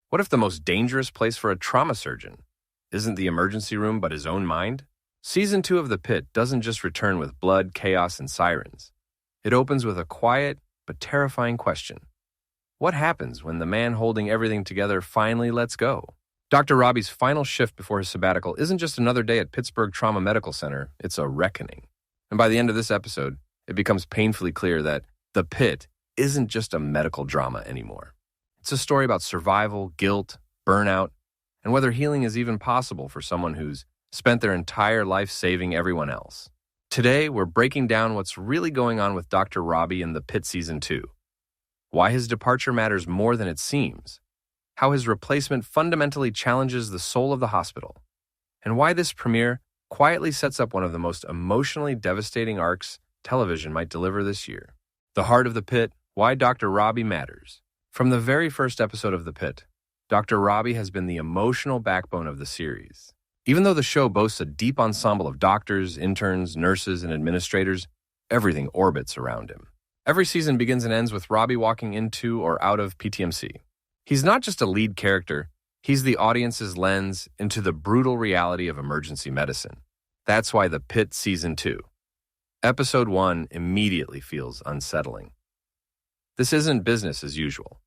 What if the most dangerous place for a trauma surgeon isn't the emergency room but his own mind? Season 2 of The Pitt doesn't just return with blood, chaos, and sirens. It opens with a quiet but terrifying question. What happens when the man holding everything together finally lets go? Dr. Robbie's final shift before his sabbatical isn't just another day at Pittsburgh Trauma Medical Center, it's a reckoning. And by the end of this episode, it becomes painfully clear that The Pitt isn't just a medical drama anymore. It's a story about survival, guilt, burnout, and whether healing is even possible for someone who's spent their entire life saving everyone else. Today, we're breaking down what's really going on with Dr. Robbie in The Pitt Season 2. Why his departure matters more than it seems. How his replacement fundamentally challenges the soul of the hospital. And why this premiere quietly sets up one of the most emotionally devastating arcs television might deliver this year. The heart of The Pitt, why Dr. Robbie matters. From the very first episode of The Pitt, Dr. Robbie has been the emotional backbone of the series. Even though the show boasts a deep ensemble of doctors, interns, nurses, and administrators, everything orbits around him. Every season begins and ends with Robbie walking into or out of PTMC. He's not just a lead character, he's the audience's lens into the brutal reality of emergency medicine. That's why The Pitt Season 2. Episode 1 immediately feels unsettling. This isn't business as usual.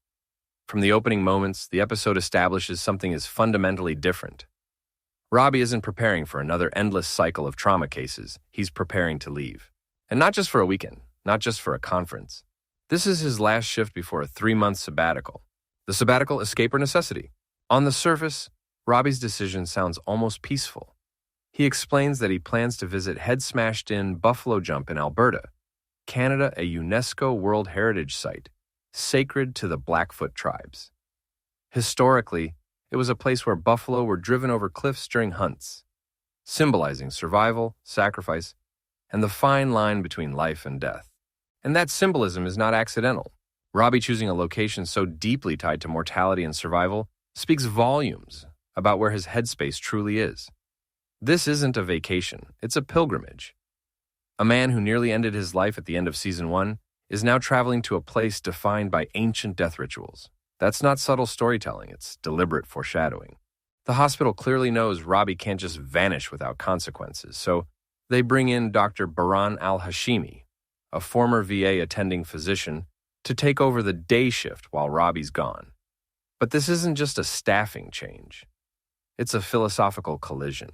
From the opening moments, the episode establishes something is fundamentally different. Robbie isn't preparing for another endless cycle of trauma cases. He's preparing to leave. And not just for a weekend, not just for a conference. This is his last shift before a 3-month sabbatical. The sabbatical, escape or necessity. On the surface, Robbie's decision sounds almost peaceful. He explains that he plans to visit head-smashed-in Buffalo Jump in Alberta, Canada, a UNESCO World Heritage Site, sacred to the Blackfoot tribes. Historically, it was a place where buffalo were driven over cliffs during hunts, symbolizing survival, sacrifice, and the fine line between life and death. And that symbolism is not accidental. Robbie choosing a location so deeply tied to mortality and survival speaks volumes about where his headspace truly is. This isn't a vacation, it's a pilgrimage. A man who nearly ended his life at the end of Season 1 is now traveling to a place defined by ancient death rituals. That's not subtle storytelling, it's deliberate foreshadowing. The hospital clearly knows Robbie can't just vanish without consequences, so they bring in Dr. Baran Al-Hashimi, a former VA attending physician, to take over the day shift while Robbie's gone. But this isn't just a staffing change. It's a philosophical collision.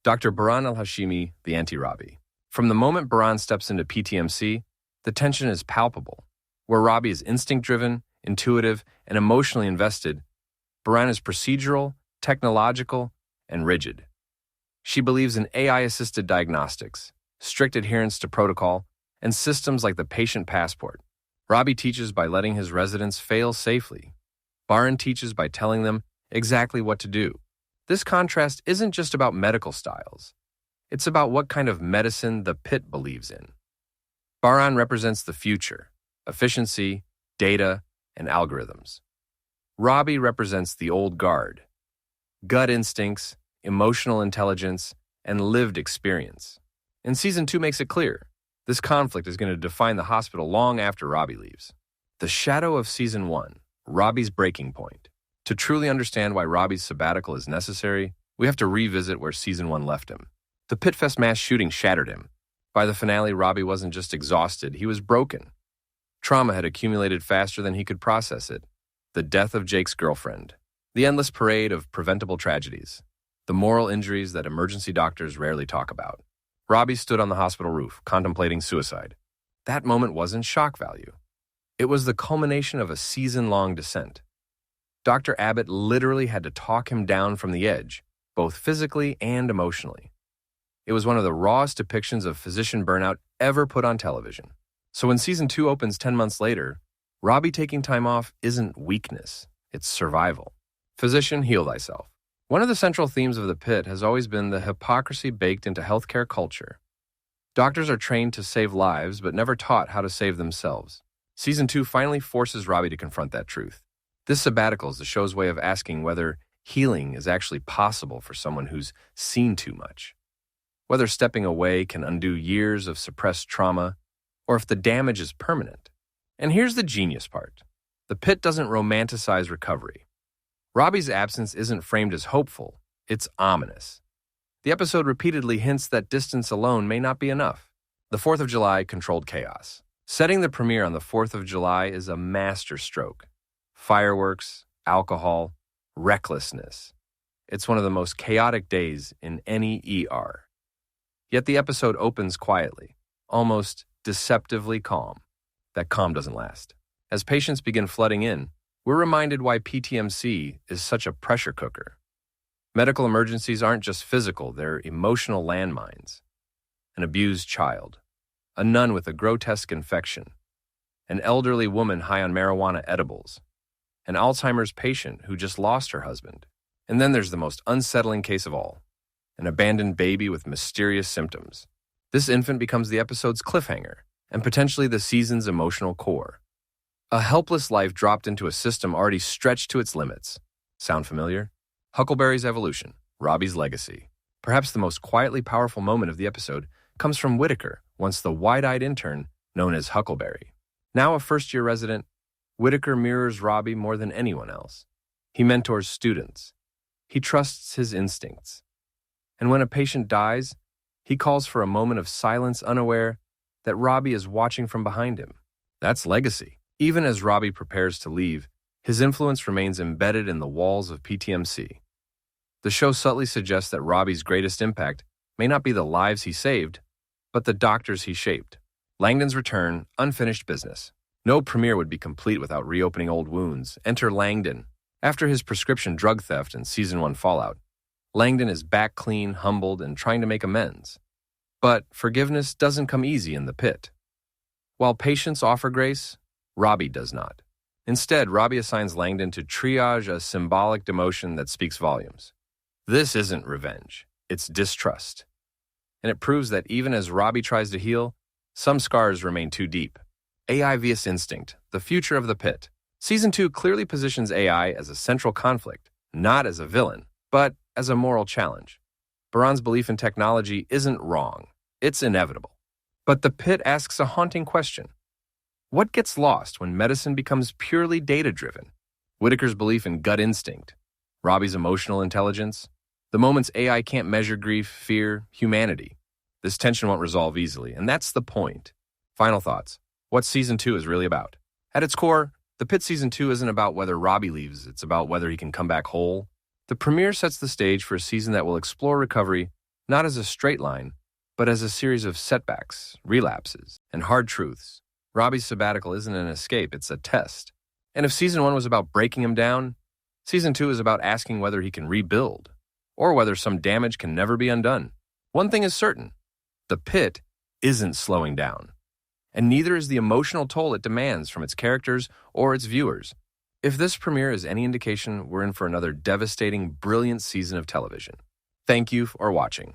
Dr. Baran Al-Hashimi, the anti-Robbie. From the moment Baran steps into PTMC, the tension is palpable. Where Robbie is instinct-driven, intuitive, and emotionally invested, Baran is procedural, technological, and rigid. She believes in AI-assisted diagnostics, strict adherence to protocol, and systems like the patient passport. Robbie teaches by letting his residents fail safely. Baran teaches by telling them exactly what to do. This contrast isn't just about medical styles. It's about what kind of medicine the Pitt believes in. Baran represents the future, efficiency, data, and algorithms. Robbie represents the old guard, gut instincts, emotional intelligence, and lived experience. And Season 2 makes it clear. This conflict is going to define the hospital long after Robbie leaves. The shadow of Season 1, Robbie's breaking point. To truly understand why Robbie's sabbatical is necessary, we have to revisit where Season 1 left him. The PittFest mass shooting shattered him. By the finale, Robbie wasn't just exhausted, he was broken. Trauma had accumulated faster than he could process it. The death of Jake's girlfriend. The endless parade of preventable tragedies. The moral injuries that emergency doctors rarely talk about. Robbie stood on the hospital roof, contemplating suicide. That moment wasn't shock value. It was the culmination of a season-long descent. Dr. Abbott literally had to talk him down from the edge, both physically and emotionally. It was one of the rawest depictions of physician burnout ever put on television. So when Season 2 opens 10 months later, Robbie taking time off isn't weakness, it's survival. Physician, heal thyself. One of the central themes of The Pitt has always been the hypocrisy baked into healthcare culture. Doctors are trained to save lives, but never taught how to save themselves. Season 2 finally forces Robbie to confront that truth. This sabbatical is the show's way of asking whether healing is actually possible for someone who's seen too much. Whether stepping away can undo years of suppressed trauma, or if the damage is permanent. And here's the genius part. The Pitt doesn't romanticize recovery. Robbie's absence isn't framed as hopeful, it's ominous. The episode repeatedly hints that distance alone may not be enough. The 4th of July controlled chaos. Setting the premiere on the 4th of July is a masterstroke. Fireworks, alcohol, recklessness. It's one of the most chaotic days in any ER. Yet the episode opens quietly, almost deceptively calm. That calm doesn't last. As patients begin flooding in, we're reminded why PTMC is such a pressure cooker. Medical emergencies aren't just physical, they're emotional landmines. An abused child, a nun with a grotesque infection, an elderly woman high on marijuana edibles, an Alzheimer's patient who just lost her husband. And then there's the most unsettling case of all, an abandoned baby with mysterious symptoms. This infant becomes the episode's cliffhanger and potentially the season's emotional core. A helpless life dropped into a system already stretched to its limits. Sound familiar? Huckleberry's evolution, Robbie's legacy. Perhaps the most quietly powerful moment of the episode comes from Whitaker, once the wide-eyed intern known as Huckleberry. Now a first-year resident, Whitaker mirrors Robbie more than anyone else. He mentors students. He trusts his instincts. And when a patient dies, he calls for a moment of silence, unaware that Robbie is watching from behind him. That's legacy. Even as Robbie prepares to leave, his influence remains embedded in the walls of PTMC. The show subtly suggests that Robbie's greatest impact may not be the lives he saved, but the doctors he shaped. Langdon's return, unfinished business. No premiere would be complete without reopening old wounds. Enter Langdon. After his prescription drug theft and Season 1 fallout, Langdon is back clean, humbled, and trying to make amends. But forgiveness doesn't come easy in the pit. While patients offer grace, Robbie does not. Instead, Robbie assigns Langdon to triage a symbolic demotion that speaks volumes. This isn't revenge, it's distrust. And it proves that even as Robbie tries to heal, some scars remain too deep. AI vs. instinct, the future of the pit. Season 2 clearly positions AI as a central conflict, not as a villain, but as a moral challenge. Baran's belief in technology isn't wrong, it's inevitable. But the pit asks a haunting question. What gets lost when medicine becomes purely data-driven? Whitaker's belief in gut instinct, Robbie's emotional intelligence, the moments AI can't measure grief, fear, humanity. This tension won't resolve easily, and that's the point. Final thoughts. What Season 2 is really about. At its core, The Pitt Season 2 isn't about whether Robbie leaves, it's about whether he can come back whole. The premiere sets the stage for a season that will explore recovery not as a straight line, but as a series of setbacks, relapses, and hard truths. Robbie's sabbatical isn't an escape, it's a test. And if Season 1 was about breaking him down, Season 2 is about asking whether he can rebuild, or whether some damage can never be undone. One thing is certain, the pit isn't slowing down. And neither is the emotional toll it demands from its characters or its viewers. If this premiere is any indication, we're in for another devastating, brilliant season of television. Thank you for watching.